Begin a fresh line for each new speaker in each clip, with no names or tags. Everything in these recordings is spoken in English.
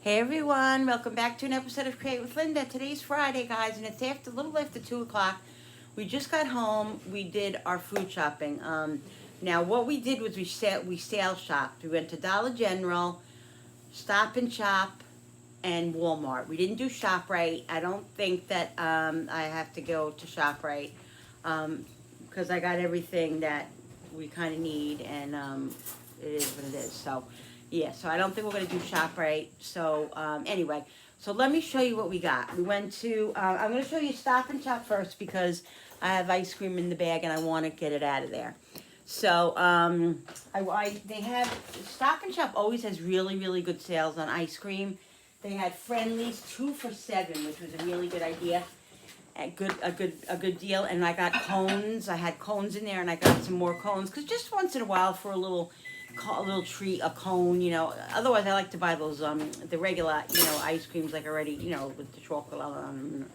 Hey everyone, welcome back to an episode of Create with Linda. Today's Friday, guys, and it's a little after 2 o'clock. We just got home. We did our food shopping. Now, what we did was we sale shopped. We went to Dollar General, Stop and Shop, and Walmart. We didn't do ShopRite. I don't think that I have to go to ShopRite because I got everything that we kind of need, and it is what it is. So, yeah, so I don't think we're going to do ShopRite. So, anyway, so let me show you what we got. We went to, I'm going to show you Stop and Shop first because I have ice cream in the bag and I want to get it out of there. So, they have, Stop and Shop always has really, really good sales on ice cream. They had Friendlies 2 for $7, which was a really good idea. A good deal. And I got cones. I had cones in there, and I got some more cones because just once in a while for a little treat, a cone, you know. Otherwise, I like to buy those the regular, ice creams like already, with the chocolate on them.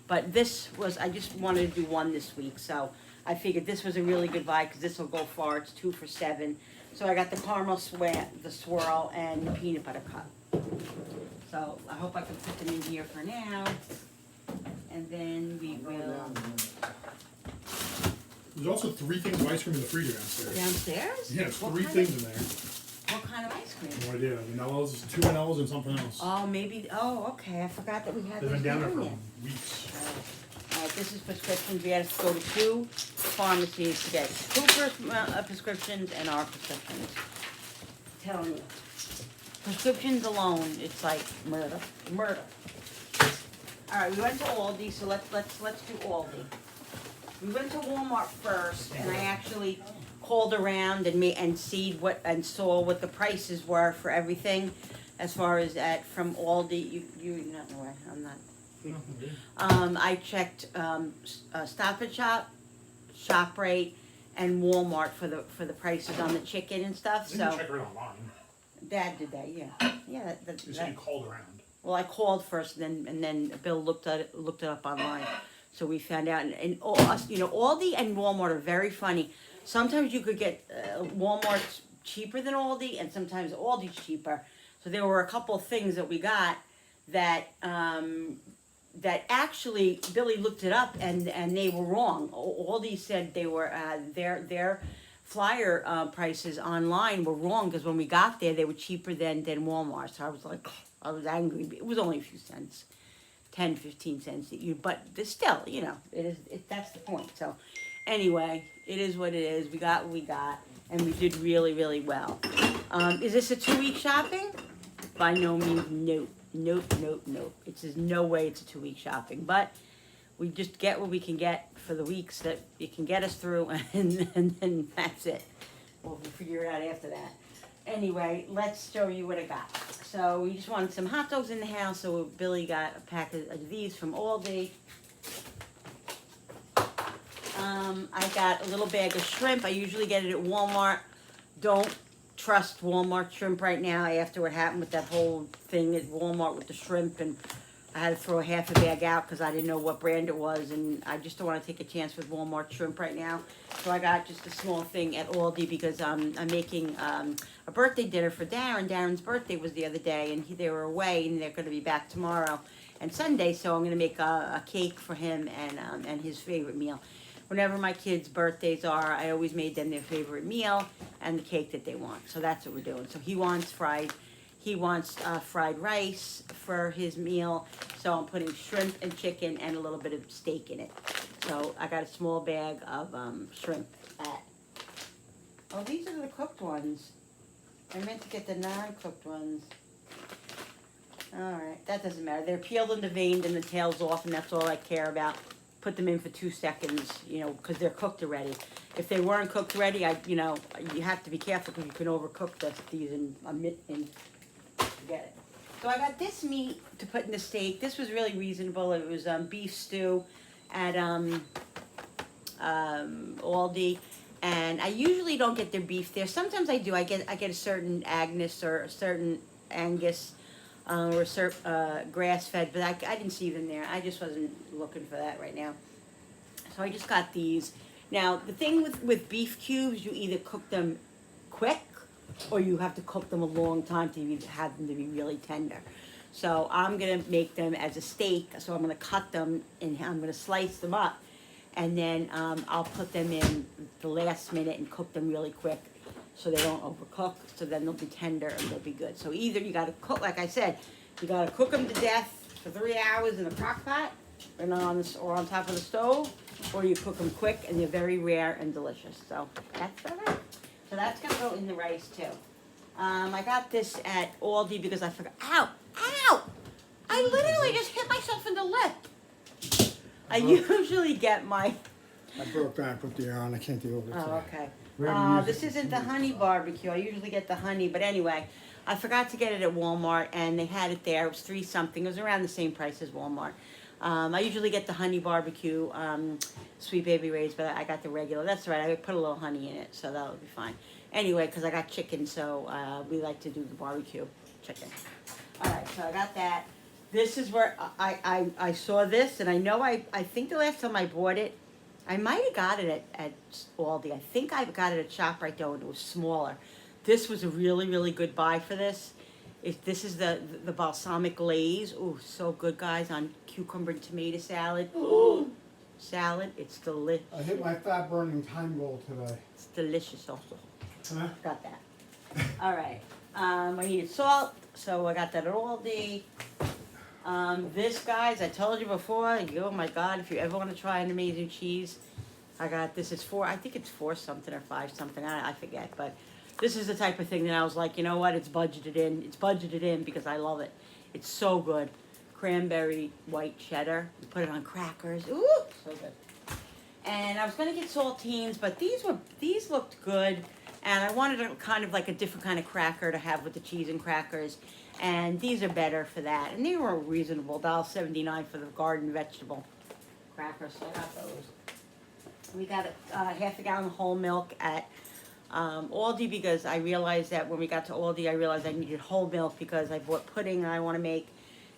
But this was, I just wanted to do one this week, so I figured this was a really good buy because this will go far. It's 2 for $7. So I got the caramel swirl, and the peanut butter cup. So I hope I can put them in here for now. And then we will...
There's also 3 things of ice cream in the freezer downstairs.
Downstairs?
Yeah, there's 3 things in there.
What kind of ice cream?
No idea. Vanillas, 2 vanillas and something else.
Oh, maybe... Oh, okay. I forgot that we had
They've
this
been down there
down
for
there.
weeks.
All right, this is prescriptions. We had to go to 2 pharmacies to get 2 prescriptions and our prescriptions. I'm telling you. Prescriptions alone, it's like murder. Murder. All right, we went to Aldi, so let's do Aldi. We went to Walmart first, and I actually called around and saw what the prices were for everything, as far as from Aldi. You not know where I'm not. I checked Stop and Shop, ShopRite, and Walmart for the prices on the chicken and stuff.
Didn't you check it online?
Dad did that, yeah. Yeah,
You said you called around.
well, I called first, and then Bill looked it up online, so we found out. And Aldi and Walmart are very funny. Sometimes you could get Walmart's cheaper than Aldi, and sometimes Aldi's cheaper. So there were a couple of things that we got that that actually Billy looked it up, and they were wrong. Aldi said they were their flyer prices online were wrong because when we got there they were cheaper than Walmart. So I was angry. It was only a few cents, 10, 15 cents. But still, that's the point. So anyway, it is what it is. We got what we got, and we did really, really well. Is this a 2-week shopping? By no means, nope. It says no way it's a 2-week shopping, but we just get what we can get for the weeks that it can get us through, and then that's it. We'll figure it out after that. Anyway, let's show you what I got. So we just wanted some hot dogs in the house, so Billy got a pack of these from Aldi. I got a little bag of shrimp. I usually get it at Walmart. Don't trust Walmart shrimp right now after what happened with that whole thing at Walmart with the shrimp, and I had to throw half a bag out because I didn't know what brand it was, and I just don't want to take a chance with Walmart shrimp right now. So I got just a small thing at Aldi because I'm making a birthday dinner for Darren. Darren's birthday was the other day, and they were away, and they're going to be back tomorrow and Sunday. So I'm going to make a cake for him and his favorite meal. Whenever my kids' birthdays are, I always made them their favorite meal and the cake that they want. So that's what we're doing. So he wants fried rice for his meal. So I'm putting shrimp and chicken and a little bit of steak in it. So I got a small bag of shrimp. Oh, these are the cooked ones. I meant to get the non-cooked ones. All right, that doesn't matter. They're peeled and veined and the tail's off, and that's all I care about. Put them in for 2 seconds, because they're cooked already. If they weren't cooked already, you have to be careful because you can overcook these and forget it. So I got this meat to put in the steak. This was really reasonable. It was beef stew at Aldi, and I usually don't get their beef there. Sometimes I do. I get a certain Agnes or a certain Angus. Or grass-fed, but I didn't see them there. I just wasn't looking for that right now. So I just got these. Now, the thing with beef cubes, you either cook them quick or you have to cook them a long time to have them to be really tender. So I'm gonna make them as a steak, so I'm gonna cut them and I'm gonna slice them up. And then I'll put them in the last minute and cook them really quick so they don't overcook, so then they'll be tender and they'll be good. So either you gotta cook, like I said, you gotta cook them to death for 3 hours in a crock pot or on top of the stove, or you cook them quick and they're very rare and delicious. So that's all right. So that's gonna go in the rice too. I got this at Aldi because I forgot. Ow! Ow! I literally just hit myself in the lip. I usually get my.
I broke that, I put the air on, I can't deal with it
Oh,
today.
okay. This isn't the honey barbecue. I usually get the honey, but anyway, I forgot to get it at Walmart, and they had it there. It was $3 something. It was around the same price as Walmart. I usually get the honey barbecue, Sweet Baby Ray's, but I got the regular. That's right. I put a little honey in it, so that'll be fine. Anyway, because I got chicken, so we like to do the barbecue chicken. All right, so I got that. This is where I saw this, and I know I think the last time I bought it, I might have got it at Aldi. I think I got it at ShopRite though, and it was smaller. This was a really, really good buy for this. This is the balsamic glaze. Ooh, so good, guys, on cucumber and tomato salad. Ooh, salad. It's delicious.
I hit my fat burning time goal today.
It's delicious also.
Huh?
Got that. All right. I needed salt, so I got that at Aldi. This, guys, I told you before. Oh my God! If you ever want to try an amazing cheese, I got this. It's I think it's 4 something or 5 something. I forget, but this is the type of thing that I was like, you know what? It's budgeted in. It's budgeted in because I love it. It's so good. Cranberry white cheddar. You put it on crackers. Ooh, so good. And I was gonna get saltines, but these looked good. And I wanted a kind of like a different kind of cracker to have with the cheese and crackers. And these are better for that. And they were reasonable, $1.79 for the garden vegetable crackers. So I got those. We got half a gallon of whole milk at Aldi because I realized that when we got to Aldi, I realized I needed whole milk because I bought pudding I want to make,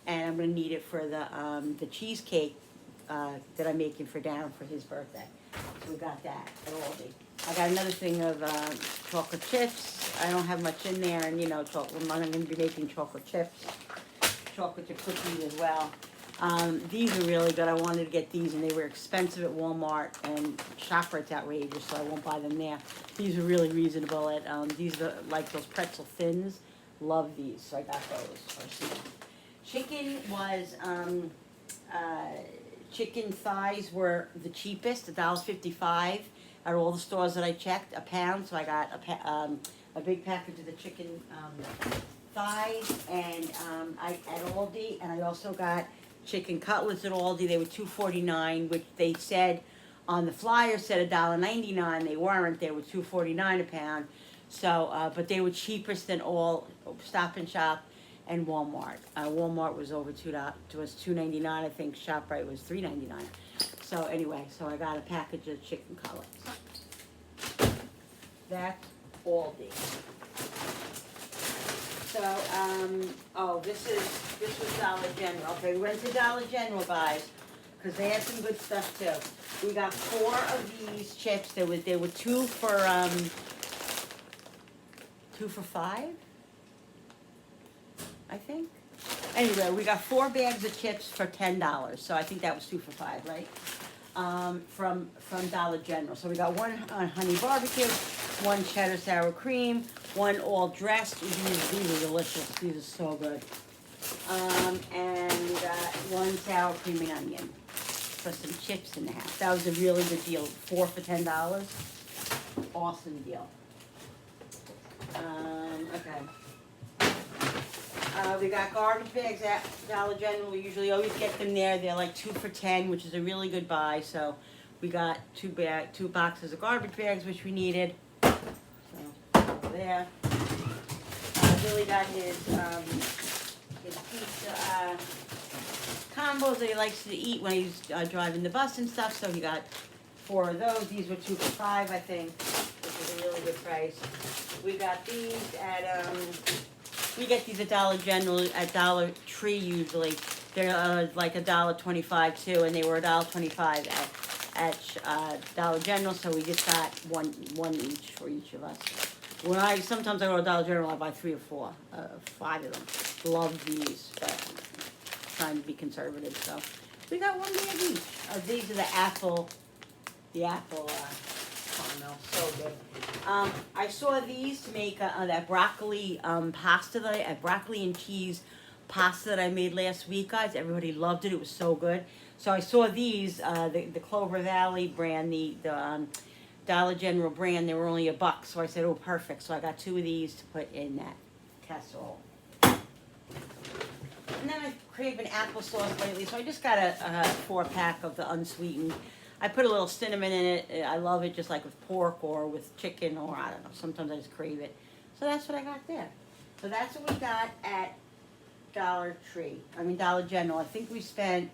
and I'm going to need it for the cheesecake that I'm making for Dan for his birthday. So we got that at Aldi. I got another thing of chocolate chips. I don't have much in there, and I'm going to be making chocolate chips, chocolate chip cookies as well. These are really good. I wanted to get these, and they were expensive at Walmart, and ShopRite's outrageous, so I won't buy them there. These are really reasonable at, these are like those pretzel thins. Love these, so I got those. Chicken was, chicken thighs were the cheapest, $1.55 at all the stores that I checked, a pound. So I got a big package of the chicken thighs, and at Aldi, and I also got chicken cutlets at Aldi. They were $2.49, which they said on the flyer said $1.99. They weren't. They were $2.49 a pound. So, but they were cheapest than all Stop and Shop and Walmart. Walmart was over $2.99. I think ShopRite was $3.99. So anyway, so I got a package of chicken cutlets. That's Aldi. So, this was Dollar General. Okay, we went to Dollar General, guys, because they had some good stuff too. We got 4 of these chips. There were 2 for $5, I think. Anyway, we got 4 bags of chips for $10. So I think that was 2 for $5, right? From Dollar General. So we got 1 honey barbecue, 1 cheddar sour cream, 1 all dressed. These are delicious. These are so good. And we got 1 sour cream and onion for some chips in the house. That was a really good deal. 4 for $10. Awesome deal. Okay. We got garbage bags at Dollar General. We usually always get them there. They're like 2 for $10, which is a really good buy. So we got 2 boxes of garbage bags, which we needed. So over there. Billy got his pizza combos that he likes to eat when he's driving the bus and stuff. So he got 4 of those. These were 2 for $5, I think, which is a really good price. We got these at we get these at Dollar General, at Dollar Tree usually. They're like $1.25 too, and they were $1.25 at Dollar General. So we just got one each for each of us. Sometimes I go to Dollar General, I buy 3 or 4, 5 of them. Love these, but trying to be conservative, so. We got one bag each. These are the apple caramel, so good. I saw these to make that broccoli pasta broccoli and cheese pasta that I made last week, guys. Everybody loved it. It was so good. So I saw these, the Clover Valley brand, the Dollar General brand. They were only $1, so I said, oh, perfect. So I got 2 of these to put in that casserole. And then I crave an applesauce lately, so I just got a 4-pack of the unsweetened. I put a little cinnamon in it. I love it just like with pork or with chicken, or I don't know. Sometimes I just crave it. So that's what I got there. So that's what we got at Dollar General. I think we spent,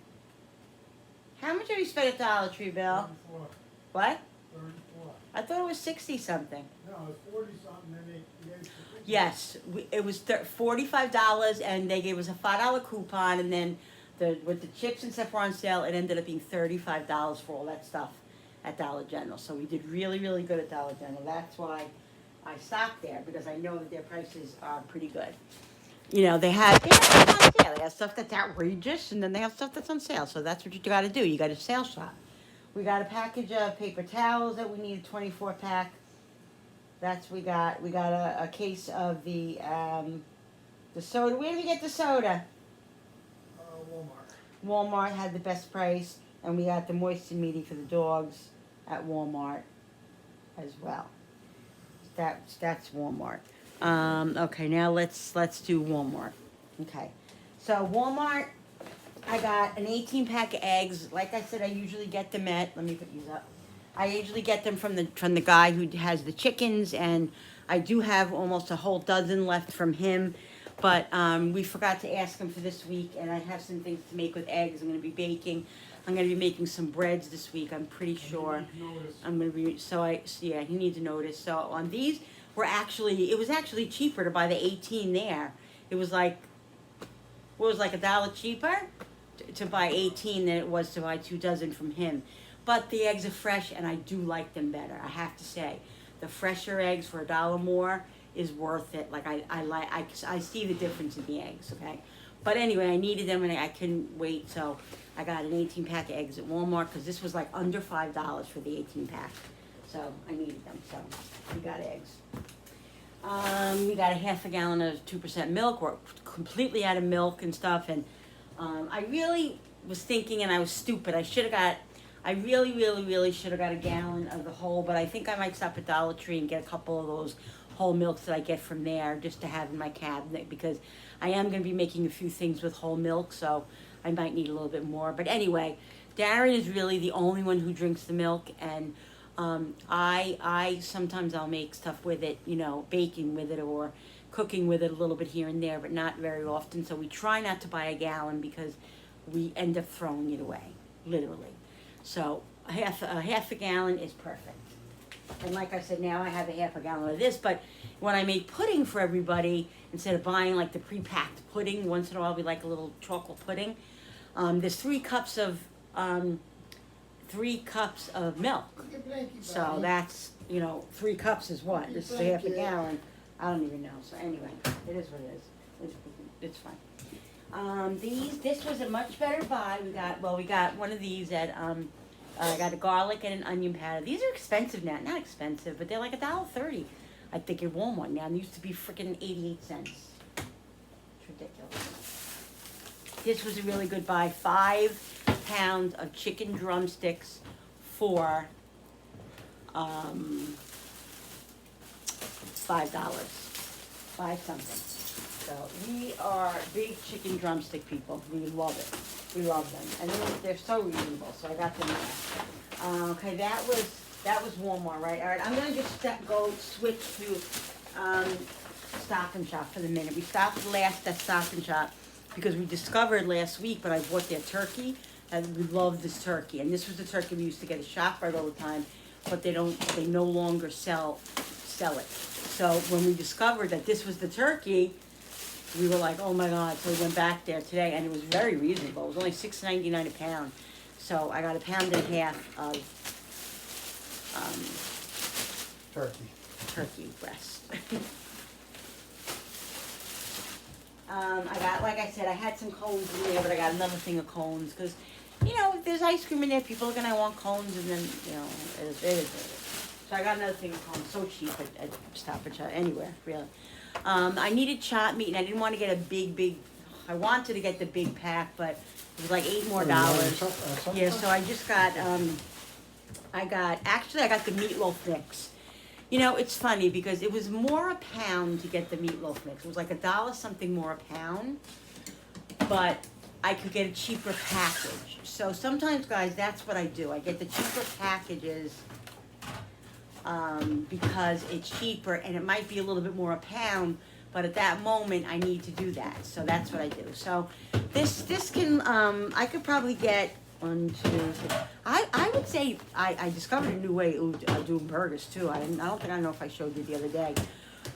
how much did we spend at Dollar Tree, Bill?
34.
What?
34.
I thought it was 60 something.
No, it was 40 something, and they gave us the
Yes, it was $45, and they gave us a $5 coupon, and then with the chips and stuff were on sale, it ended up being $35 for all that stuff at Dollar General. So we did really, really good at Dollar General. That's why I stopped there, because I know that their prices are pretty good. You know, they have stuff on sale. They have stuff that's outrageous, and then they have stuff that's on sale. So that's what you got to do. You got to sale shop. We got a package of paper towels that we need, a 24-pack. We got a case of the soda. Where did we get the soda?
Walmart.
Walmart had the best price, and we got the moist and meaty for the dogs at Walmart as well. That's Walmart. Okay, now let's do Walmart. Okay, so Walmart, I got an 18-pack of eggs. Like I said, I usually get them at. Let me put these up. I usually get them from the guy who has the chickens, and I do have almost a whole dozen left from him. But we forgot to ask him for this week, and I have some things to make with eggs. I'm going to be baking. I'm going to be making some breads this week, I'm pretty sure. I'm going to be, yeah, you need to notice. So on these, it was actually cheaper to buy the 18 there. It was like, $1 cheaper to buy 18 than it was to buy 2 dozen from him. But the eggs are fresh, and I do like them better, I have to say. The fresher eggs for $1 more is worth it. Like I see the difference in the eggs, okay? But anyway, I needed them, and I couldn't wait, so I got an 18-pack of eggs at Walmart, because this was like under $5 for the 18-pack. So I needed them, so we got eggs. We got a half a gallon of 2% milk. We're completely out of milk and stuff, and I really was thinking, and I was stupid, I really, really, really should have got a gallon of the whole, but I think I might stop at Dollar Tree and get a couple of those whole milks that I get from there just to have in my cabinet, because I am going to be making a few things with whole milk, so I might need a little bit more. But anyway, Darren is really the only one who drinks the milk, and I sometimes I'll make stuff with it, you know, baking with it or cooking with it a little bit here and there, but not very often. So we try not to buy a gallon, because we end up throwing it away, literally. So a half a gallon is perfect. And like I said, now I have a half a gallon of this, but when I make pudding for everybody, instead of buying like the pre-packed pudding, once in a while we like a little chocolate pudding, there's 3 cups of milk. So that's, 3 cups is what? This is a half a gallon. I don't even know. So anyway, it is what it is. It's fine. This was a much better buy. We got one of these at, I got a garlic and an onion powder. These are expensive now. Not expensive, but they're like $1.30, I think, at Walmart now. They used to be freaking 88 cents. It's ridiculous. This was a really good buy. 5 pounds of chicken drumsticks for $5. 5 something. So we are big chicken drumstick people. We love it. We love them, and they're so reasonable. So I got them there. Okay, that was Walmart, right? All right, I'm gonna just switch to Stop and Shop for the minute. We stopped last at Stop and Shop because we discovered last week, but I bought their turkey, and we love this turkey. And this was the turkey we used to get at ShopRite all the time, but they no longer sell it. So when we discovered that this was the turkey, we were like, oh my God. So we went back there today, and it was very reasonable. It was only $6.99 a pound. So I got a pound and a half of turkey breast. I got, like I said, I had some cones in there, but I got another thing of cones, cause, you know, if there's ice cream in there, people are gonna want cones, and then, you know, it is. So I got another thing of cones, so cheap at Stop and Shop, anywhere, really. I needed chopped meat, and I didn't wanna get a big, I wanted to get the big pack, but it was like $8 more. Yeah, so I just got, I got the meatloaf mix. You know, it's funny because it was more a pound to get the meatloaf mix. It was like $1 something more a pound, but I could get a cheaper package. So sometimes, guys, that's what I do. I get the cheaper packages because it's cheaper and it might be a little bit more a pound, but at that moment I need to do that. So that's what I do. So this can, I could probably get 1, 2, 3. I would say I discovered a new way of doing burgers too. I don't know if I showed you the other day,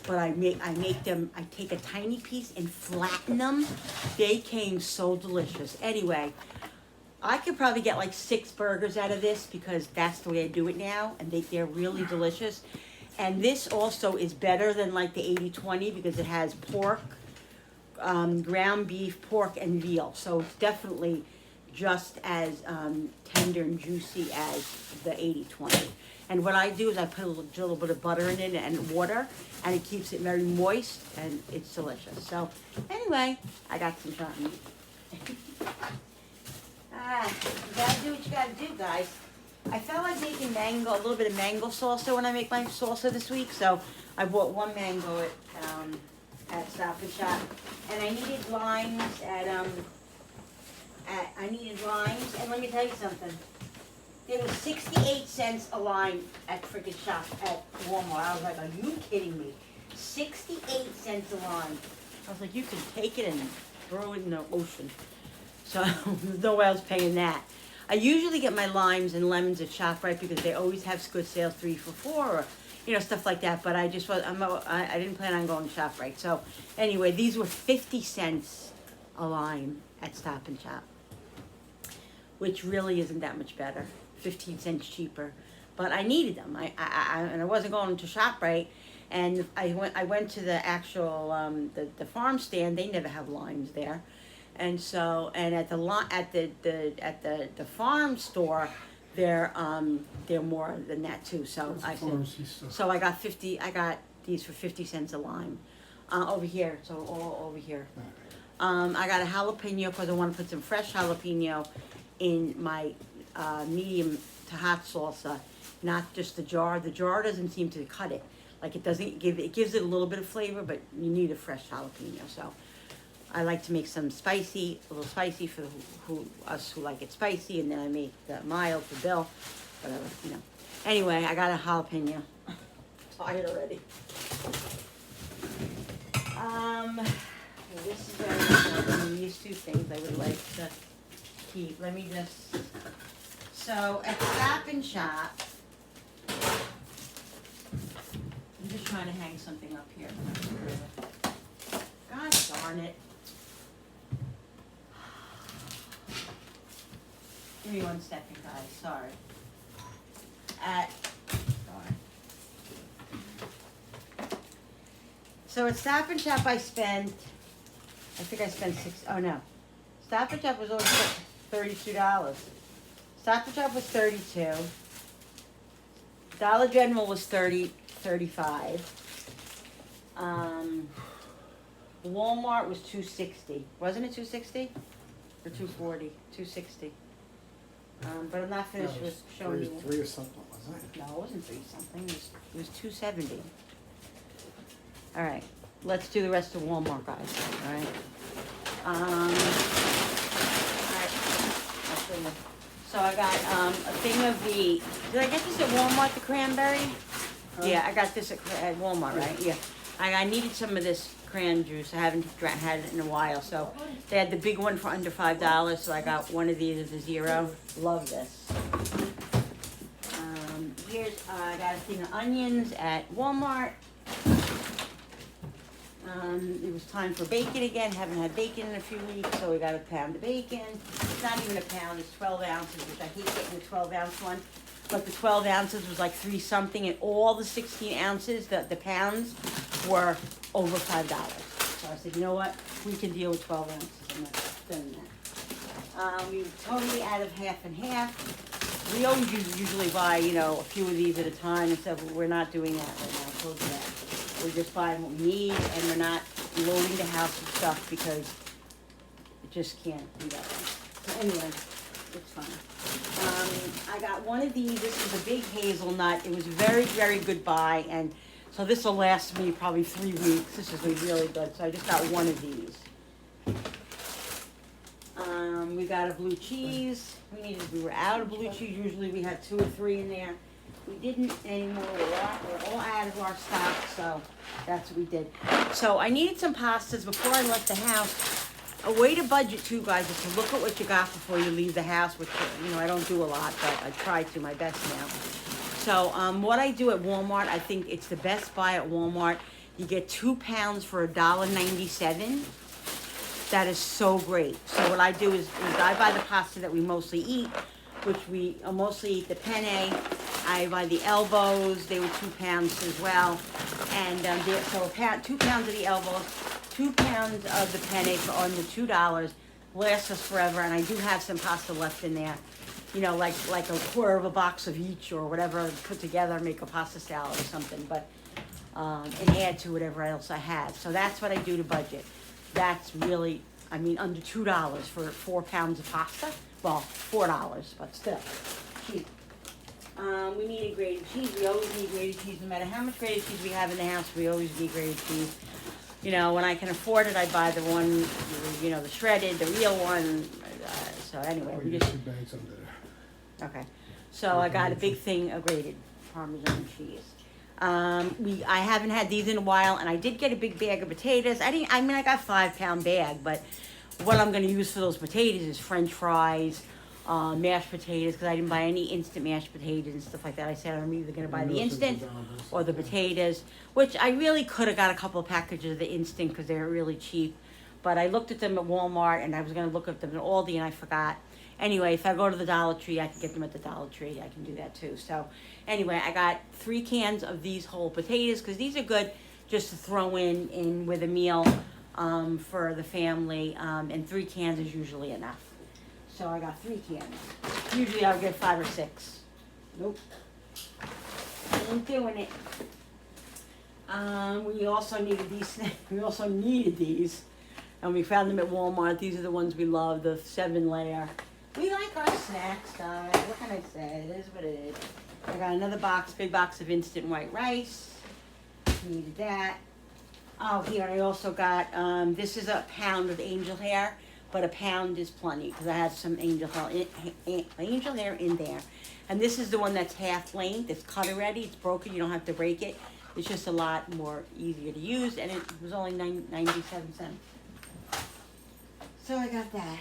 but I make them. I take a tiny piece and flatten them. They came so delicious. Anyway, I could probably get like 6 burgers out of this because that's the way I do it now, and they're really delicious. And this also is better than like the 80-20 because it has pork, ground beef, pork, and veal. So it's definitely just as tender and juicy as the 80-20. And what I do is I put a little bit of butter in it and water, and it keeps it very moist, and it's delicious. So anyway, I got some chopped meat. You gotta do what you gotta do, guys. I felt like making a little bit of mango salsa when I make my salsa this week, so I bought 1 mango at Stop and Shop, and I needed limes and let me tell you something. There was 68 cents a lime at frickin' shop at Walmart. I was like, are you kidding me? 68 cents a lime. I was like, you can take it and throw it in the ocean. So there's no way I was paying that. I usually get my limes and lemons at ShopRite because they always have good sales 3 for $4 or, you know, stuff like that. But I didn't plan on going to ShopRite. So anyway, these were 50 cents a lime at Stop and Shop, which really isn't that much better. 15 cents cheaper, but I needed them. And I wasn't going to ShopRite, and I went to the actual the farm stand. They never have limes there, and so at the farm store, they're more than that too. So I got these for 50 cents a lime. Over here, so all over here. I got a jalapeno because I want to put some fresh jalapeno in my medium to hot salsa, not just the jar. The jar doesn't seem to cut it. Like it gives it a little bit of flavor, but you need a fresh jalapeno. So I like to make some spicy, a little spicy for us who like it spicy, and then I make the mild for Bill, whatever, you know. Anyway, I got a jalapeno. I'm tired already. This is very important. These 2 things I would like to keep. Let me just. So at Stop and Shop, I'm just trying to hang something up here. God darn it. Give me 1 second, guys. Sorry. So at Stop and Shop I spent Stop and Shop was over $32. Stop and Shop was $32. Dollar General was $35. Walmart was $2.60. Wasn't it $2.60? Or $2.40? $2.60. But I'm not finished with showing you.
3 or something, wasn't it?
No, it wasn't 3 something. It was $2.70. All right, let's do the rest of Walmart, guys. All right. All right. I'll show you. So I got a thing of the. Did I get this at Walmart? The cranberry? Yeah, I got this at Walmart, right? Yeah. I needed some of this cran juice. I haven't had it in a while, so they had the big one for under $5. So I got one of these at the 0. Love this. I got a thing of onions at Walmart. It was time for bacon again. Haven't had bacon in a few weeks, so we got a pound of bacon. It's not even a pound, it's 12 ounces, which I hate getting the 12-ounce one. But the 12 ounces was like 3 something, and all the 16 ounces, the pounds, were over $5. So I said, you know what? we can deal with 12 ounces. I'm not doing that. We totally out of half and half. We always usually buy, you know, a few of these at a time and stuff. We're not doing that right now. I told you that. We're just buying what we need, and we're not loading the house with stuff because it just can't do that. So anyway, it's fine. I got one of these. This is a big hazelnut. It was a very, very good buy, and so this will last me probably 3 weeks. This is really good. So I just got one of these. We got a blue cheese. We were out of blue cheese. Usually we have 2 or 3 in there. We didn't anymore. We're all out of our stock, so that's what we did. So I needed some pastas before I left the house. A way to budget too, guys, is to look at what you got before you leave the house, which, you know, I don't do a lot, but I try to my best now. So what I do at Walmart, I think it's the best buy at Walmart. You get 2 pounds for $1.97. That is so great. So what I do is I buy the pasta that we mostly eat, which we mostly eat the penne. I buy the elbows. They were 2 pounds as well. And so 2 pounds of the elbows, 2 pounds of the penne for under $2. Lasts us forever. And I do have some pasta left in there. You know, like a quarter of a box of each or whatever, put together, make a pasta salad or something. But and add to whatever else I have. So that's what I do to budget. That's really, I mean, under $2 for 4 pounds of pasta. Well, $4, but still cheap. We needed grated cheese. We always need grated cheese. No matter how much grated cheese we have in the house, we always need grated cheese. You know, when I can afford it, I buy the one, you know, the shredded, the real one. So anyway, we just.
2 bags under there.
Okay. So I got a big thing of grated Parmesan cheese. I haven't had these in a while, and I did get a big bag of potatoes. I got a 5-pound bag, but what I'm going to use for those potatoes is French fries, mashed potatoes, because I didn't buy any instant mashed potatoes and stuff like that. I said I'm either going to buy the instant or the potatoes, which I really could have got a couple of packages of the instant because they're really cheap. But I looked at them at Walmart, and I was going to look at them at Aldi, and I forgot. Anyway, if I go to the Dollar Tree, I can get them at the Dollar Tree. I can do that too. So anyway, I got 3 cans of these whole potatoes because these are good just to throw in with a meal for the family. And 3 cans is usually enough. So I got 3 cans. Usually I'll get 5 or 6. Nope. I ain't doing it. We also needed these. We also needed these. And we found them at Walmart. These are the ones we love, the 7-layer. We like our snacks, guys. What can I say? It is what it is. I got another big box of instant white rice. Needed that. Oh, here I also got, this is a pound of angel hair, but a pound is plenty because I have some angel hair in there. And this is the one that's half length. It's cut already. It's broken. You don't have to break it. It's just a lot more easier to use, and it was only 97 cents. So I got that.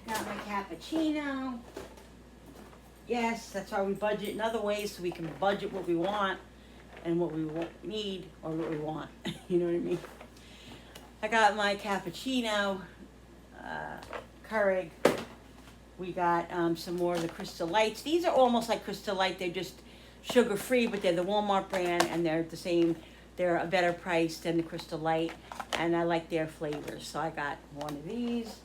Got my cappuccino. Yes, that's why we budget in other ways, so we can budget what we want and what we need or what we want. You know what I mean? I got my cappuccino, Keurig. We got some more of the Crystal Lights. These are almost like Crystal Light. They're just sugar-free, but they're the Walmart brand, and they're the same. They're a better price than the Crystal Light, and I like their flavors. So I got one of these.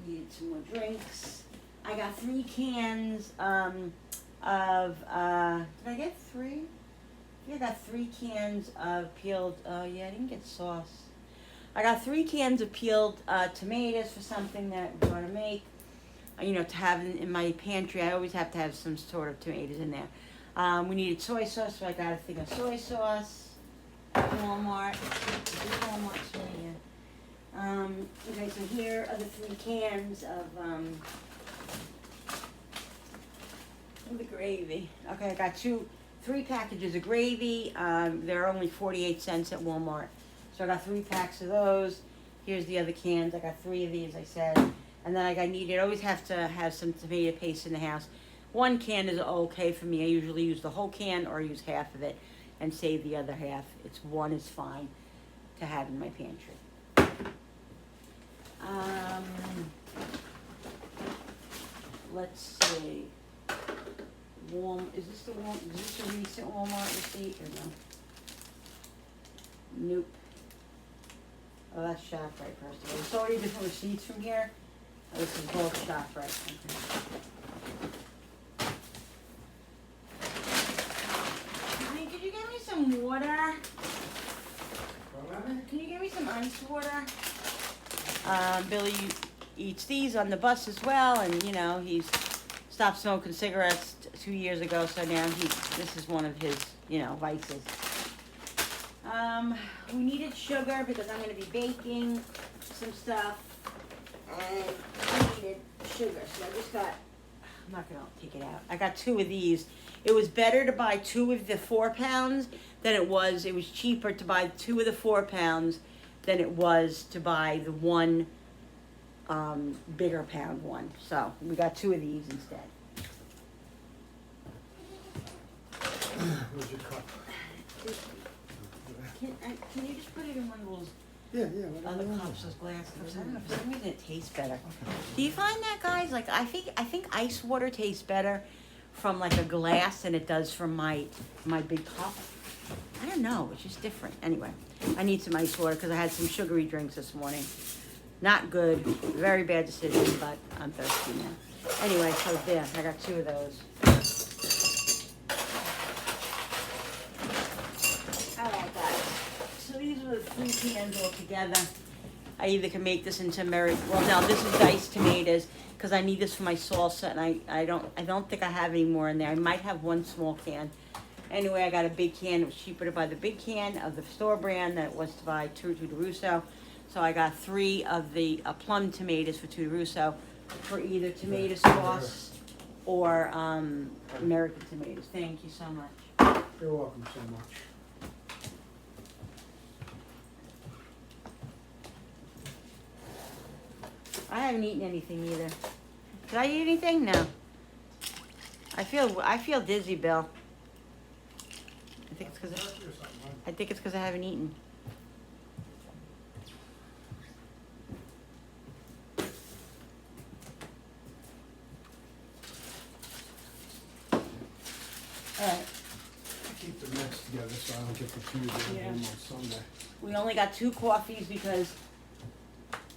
Needed some more drinks. I got 3 cans of, did I get 3? Yeah, I got 3 cans of peeled, yeah, I didn't get sauce. I got 3 cans of peeled tomatoes for something that we're going to make. You know, to have in my pantry. I always have to have some sort of tomatoes in there. We needed soy sauce, so I got a thing of soy sauce at Walmart. Walmart's right here. Okay, so here are the 3 cans of the gravy. Okay, I got 3 packages of gravy. They're only 48 cents at Walmart. So I got 3 packs of those. Here's the other cans. I got 3 of these, I said. And then I always have to have some tomato paste in the house. 1 can is okay for me. I usually use the whole can or use half of it and save the other half. 1 is fine to have in my pantry. Let's see. Is this a recent Walmart receipt or no? Nope. Oh, that's ShopRite first of all. There's so many different receipts from here. Oh, this is both ShopRite. Okay. Honey, could you get me some water? Can you give me some ice water? Billy eats these on the bus as well, and you know he's stopped smoking cigarettes 2 years ago, so now this is one of his vices. We needed sugar because I'm going to be baking some stuff, and we needed sugar, so I just got. I'm not going to take it out. I got 2 of these. It was better to buy 2 of the 4 pounds than it was. It was cheaper to buy 2 of the 4 pounds than it was to buy the one bigger pound one. So we got 2 of these instead.
Where's your cup?
Can you just put it in one of those
Yeah.
other cups, those glass cups? I don't know, for some reason it tastes better. Do you find that, guys? Like I think ice water tastes better from like a glass than it does from my big cup. I don't know, it's just different. Anyway, I need some ice water because I had some sugary drinks this morning. Not good, very bad decision, but I'm thirsty now. Anyway, so there, I got 2 of those. Alright guys, so these are the 3 cans all together. I either can make this into now this is diced tomatoes because I need this for my salsa, and I don't think I have any more in there. I might have 1 small can. Anyway, I got a big can. It was cheaper to buy the big can of the store brand than it was to buy 2 Russo. So I got 3 of the plum tomatoes for 2 Russo for either tomato sauce or American tomatoes. Thank you so much.
You're welcome so much.
I haven't eaten anything either. Did I eat anything? No. I feel dizzy, Bill. I think it's because I haven't eaten. All right.
Keep the mix together so I don't get confused with them on Sunday.
We only got 2 coffees because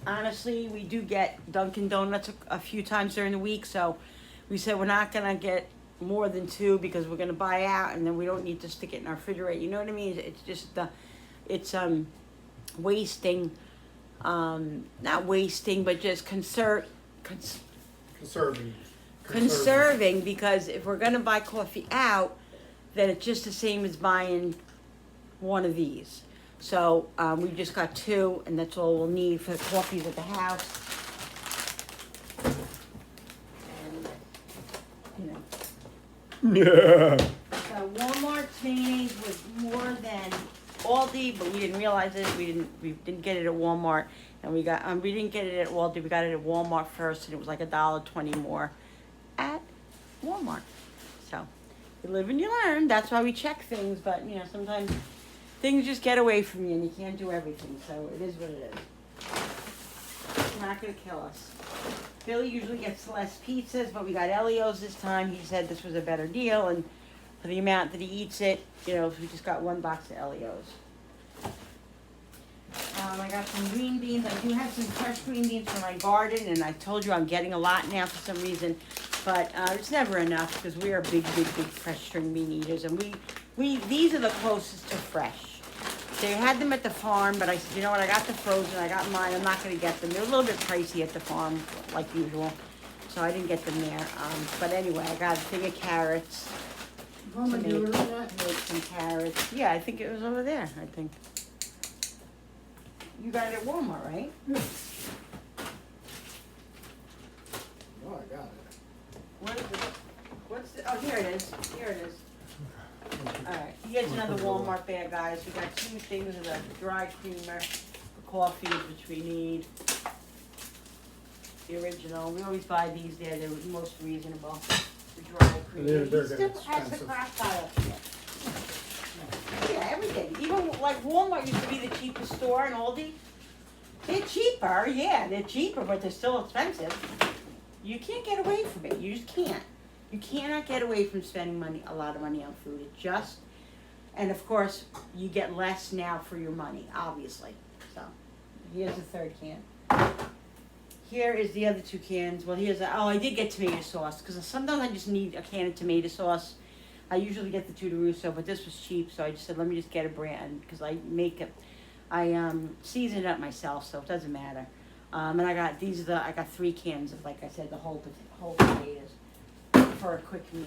honestly, we do get Dunkin' Donuts a few times during the week, so we said we're not gonna get more than 2 because we're gonna buy out, and then we don't need to stick it in our refrigerator. You know what I mean? It's just wasting, not wasting, but just conserving, because if we're gonna buy coffee out, then it's just the same as buying one of these. So we just got 2, and that's all we'll need for the coffees at the house. And,
Yeah.
so Walmart's mayonnaise was more than Aldi, but we didn't realize it. We didn't get it at Walmart, and we didn't get it at Aldi. We got it at Walmart first, and it was like $1.20 more at Walmart. So you live and you learn. That's why we check things, but sometimes things just get away from you and you can't do everything, so it is what it is. It's not going to kill us. Billy usually gets less pizzas, but we got Elio's this time. He said this was a better deal, and for the amount that he eats it, we just got 1 box of Elio's. I got some green beans. I do have some fresh green beans from my garden, and I told you I'm getting a lot now for some reason, but it's never enough because we are big fresh string bean eaters, and these are the closest to fresh. They had them at the farm, but I said, you know what, I got the frozen, I got mine, I'm not going to get them. They're a little bit pricey at the farm, like usual, so I didn't get them there. But anyway, I got a thing of carrots.
Mama,
to
you
make
were in that?
some carrots. Yeah, I think it was over there, I think. You got it at Walmart, right?
Oh, I got it.
What is it? Oh, here it is. Alright, here's another Walmart bag, guys. We got 2 things of the dry creamer for coffees, which we need. The original. We always buy these there. They're the most reasonable. The dry creamer.
They're
He still
getting
has the
expensive.
crack pile here. Yeah, everything. Even like Walmart used to be the cheapest store, and Aldi. They're cheaper, they're cheaper, but they're still expensive. You can't get away from it. You just can't. You cannot get away from spending a lot of money on food. And of course, you get less now for your money, obviously. So, Here's the third can. Here is the other 2 cans. Well, I did get tomato sauce, because sometimes I just need a can of tomato sauce. I usually get the Two Russo, but this was cheap, so I just said, let me just get a brand, because I season it up myself, so it doesn't matter. And I got 3 cans of, like I said, the whole potatoes for a quick meal.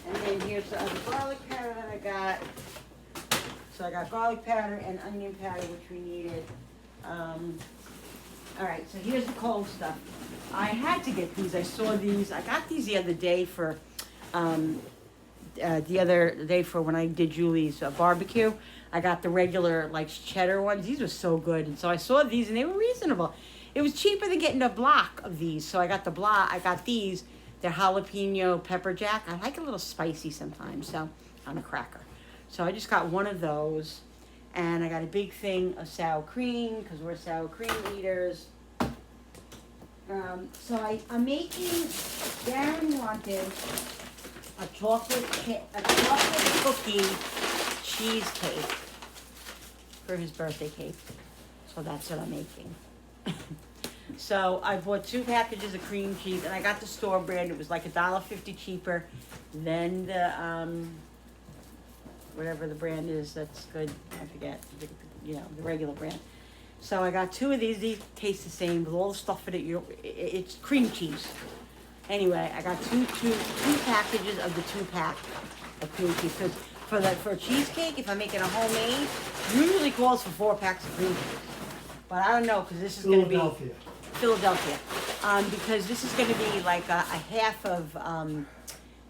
And then here's the other garlic powder that I got. So I got garlic powder and onion powder, which we needed. All right, so here's the cold stuff. I had to get these. I saw these. I got these the other day for when I did Julie's barbecue. I got the regular like cheddar ones. These were so good, and so I saw these, and they were reasonable. It was cheaper than getting a block of these, so I got the block. I got these. They're jalapeno pepper jack. I like a little spicy sometimes, so on a cracker. So I just got one of those. And I got a big thing of sour cream, because we're sour cream eaters. So I'm making, Darren wanted a chocolate cookie cheesecake for his birthday cake. So that's what I'm making. So I bought 2 packages of cream cheese, and I got the store brand. It was like $1.50 cheaper than the, whatever the brand is that's good, I forget, the regular brand. So I got 2 of these. These taste the same with all the stuff in it. It's cream cheese. Anyway, I got two packages of the 2-pack of cream cheese. Because for a cheesecake, if I'm making a homemade, usually calls for 4 packs of cream cheese. But I don't know, because this is going to be Philadelphia. Because this is going to be like a half of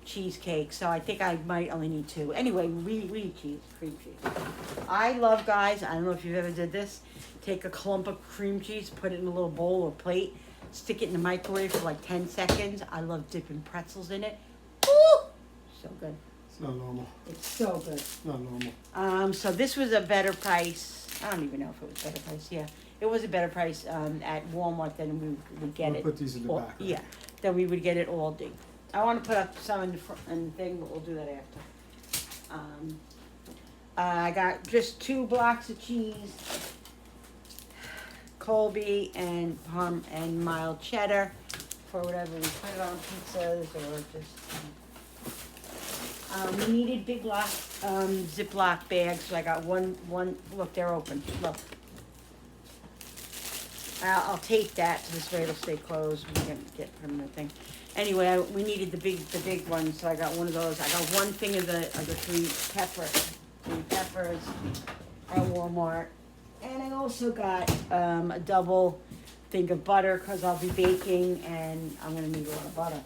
cheesecake, so I think I might only need 2. Anyway, we eat cheese, cream cheese. I love, guys, I don't know if you've ever did this, take a clump of cream cheese, put it in a little bowl or plate, stick it in the microwave for like 10 seconds. I love dipping pretzels in it. Woo! So good.
It's not normal.
It's so good.
It's not normal.
So this was a better price. I don't even know if it was better price. Yeah, it was a better price at Walmart than we would get
We'll
it.
put these in the back, right?
Yeah, than we would get at Aldi. I want to put up some in the thing, but we'll do that after. I got just 2 blocks of cheese, Colby and mild cheddar for whatever we put it on pizzas or just. We needed big Ziploc bags, so I got one. Look, they're open. Look. I'll tape that so this way it'll stay closed. We can get from the thing. Anyway, we needed the big one, so I got one of those. I got 1 thing of the 3 peppers at Walmart, and I also got a double thing of butter because I'll be baking and I'm gonna need a lot of butter.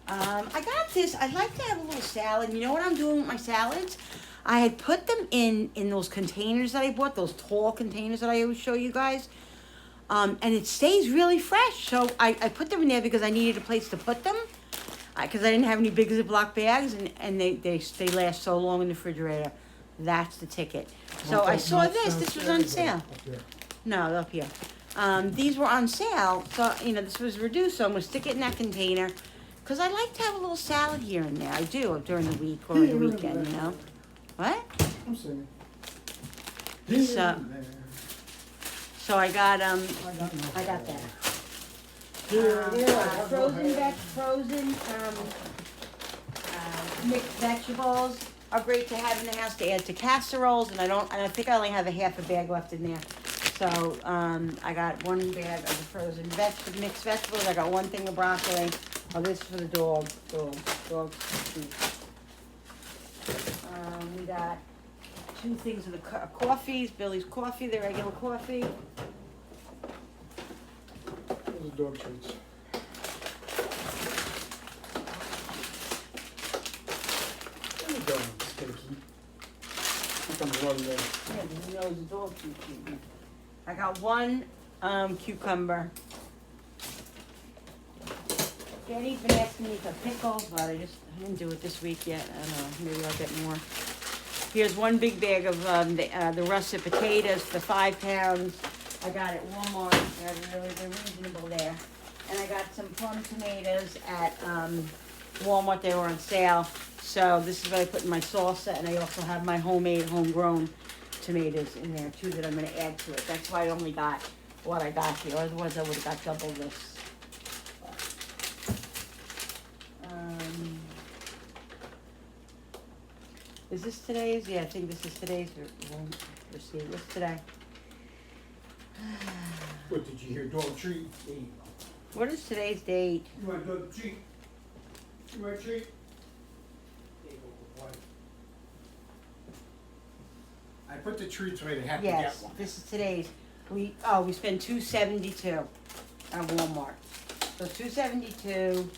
I got this. I like to have a little salad. You know what I'm doing with my salads? I had put them in those containers that I bought, those tall containers that I always show you guys. And it stays really fresh. So I put them in there because I needed a place to put them. Because I didn't have any big Ziploc bags, and they last so long in the refrigerator. That's the ticket. So I saw this. This was on sale. No, up here. These were on sale. So, this was reduced. So I'm going to stick it in that container. Because I like to have a little salad here and there. I do during the week or the weekend, What?
I'm saying.
So I got that. Frozen mixed vegetables are great to have in the house to add to casseroles, and I think I only have a half a bag left in there. So I got 1 bag of the frozen mixed vegetables. I got 1 thing of broccoli. Oh, this is for the dog. We got 2 things of the coffees, Billy's coffee, the regular coffee.
Those are dog treats. There you go, Sticky. Here comes one there.
Yeah, he knows the dog food. I got 1 cucumber. Jenny's been asking me for pickles, but I didn't do it this week yet. I don't know, maybe I'll get more. Here's 1 big bag of the russet potatoes for 5 pounds. I got it at Walmart. They're reasonable there. And I got some plum tomatoes at Walmart. They were on sale. So this is what I put in my salsa, and I also have my homemade, homegrown tomatoes in there too that I'm gonna add to it. That's why I only got what I got here, otherwise I would've got double this. Is this today's? Yeah, I think this is today's receipt. What's today?
What, did you hear dog treat? There you go.
What is today's date?
You want dog treat? You want a treat? There you go, boy. I put the treats where they have to get
Yes,
one.
this is today's. We spent $272 at Walmart. So $272,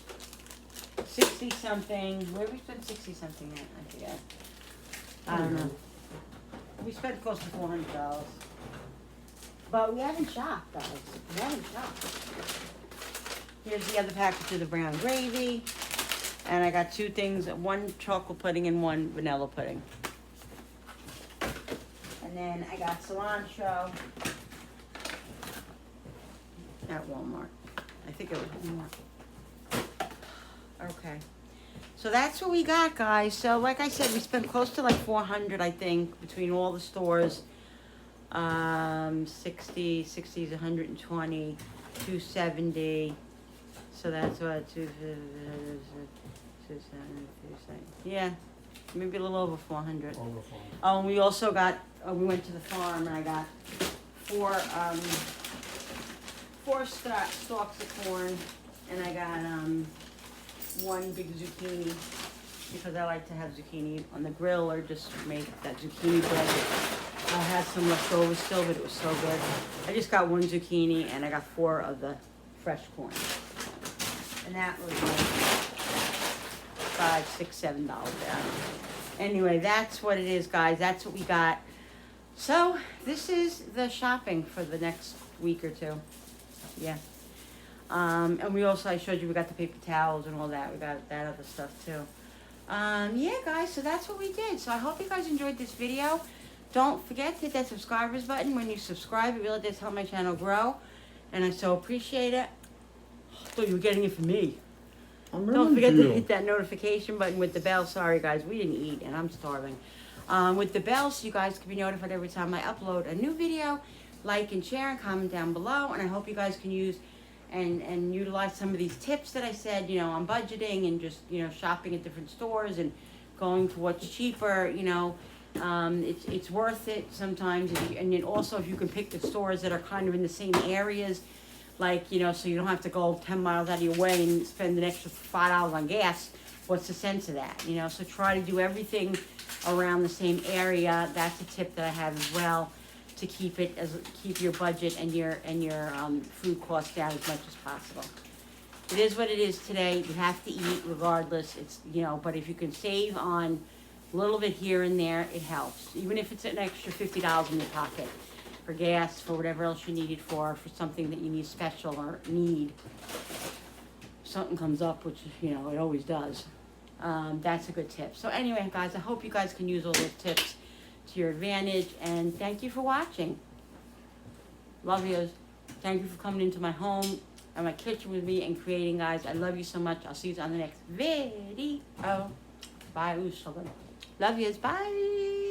60 something. Where did we spend 60 something at? I forget. I don't know. We spent close to $400. But we haven't shopped, guys. We haven't shopped. Here's the other package of the brown gravy. And I got two things, one chocolate pudding and one vanilla pudding. And then I got cilantro at Walmart. I think it was Walmart. Okay. So that's what we got, guys. So like I said, we spent close to like 400, I think, between all the stores. 60 is 120, 270. So that's what, 270, yeah, maybe a little over 400.
Over phone.
Oh, and we also got, we went to the farm and I got four stalks of corn, and I got one big zucchini because I like to have zucchini on the grill or just make that zucchini bread. I had some left over still, but it was so good. I just got one zucchini and I got 4 of the fresh corn, and that was like $5, $6, $7 there. Anyway, that's what it is, guys. That's what we got. So this is the shopping for the next week or two. Yeah. And we also, I showed you, we got the paper towels and all that. We got that other stuff too. Yeah, guys, so that's what we did. So I hope you guys enjoyed this video. Don't forget to hit that subscribers button. When you subscribe, it really does help my channel grow. And I so appreciate it. I thought you were getting it from me. Don't forget to hit that notification button with the bell. Sorry, guys, we didn't eat and I'm starving. With the bell, so you guys can be notified every time I upload a new video. Like and share and comment down below. And I hope you guys can use and utilize some of these tips that I said, you know, on budgeting and just, you know, shopping at different stores and going to what's cheaper, you know. It's worth it sometimes. And then also if you can pick the stores that are kind of in the same areas, like, you know, so you don't have to go 10 miles out of your way and spend an extra $5 on gas. What's the sense of that? You know, so try to do everything around the same area. That's a tip that I have as well, to keep your budget and your food costs down as much as possible. It is what it is today. You have to eat regardless. It's, you know, but if you can save on a little bit here and there, it helps. Even if it's an extra $50 in your pocket for gas, for whatever else you need it for something that you need special or need. Something comes up, which, you know, it always does. That's a good tip. So anyway, guys, I hope you guys can use all those tips to your advantage, and thank you for watching. Love yous. Thank you for coming into my home and my kitchen with me and creating, guys. I love you so much. I'll see you on the next video. Bye. Love yous. Bye.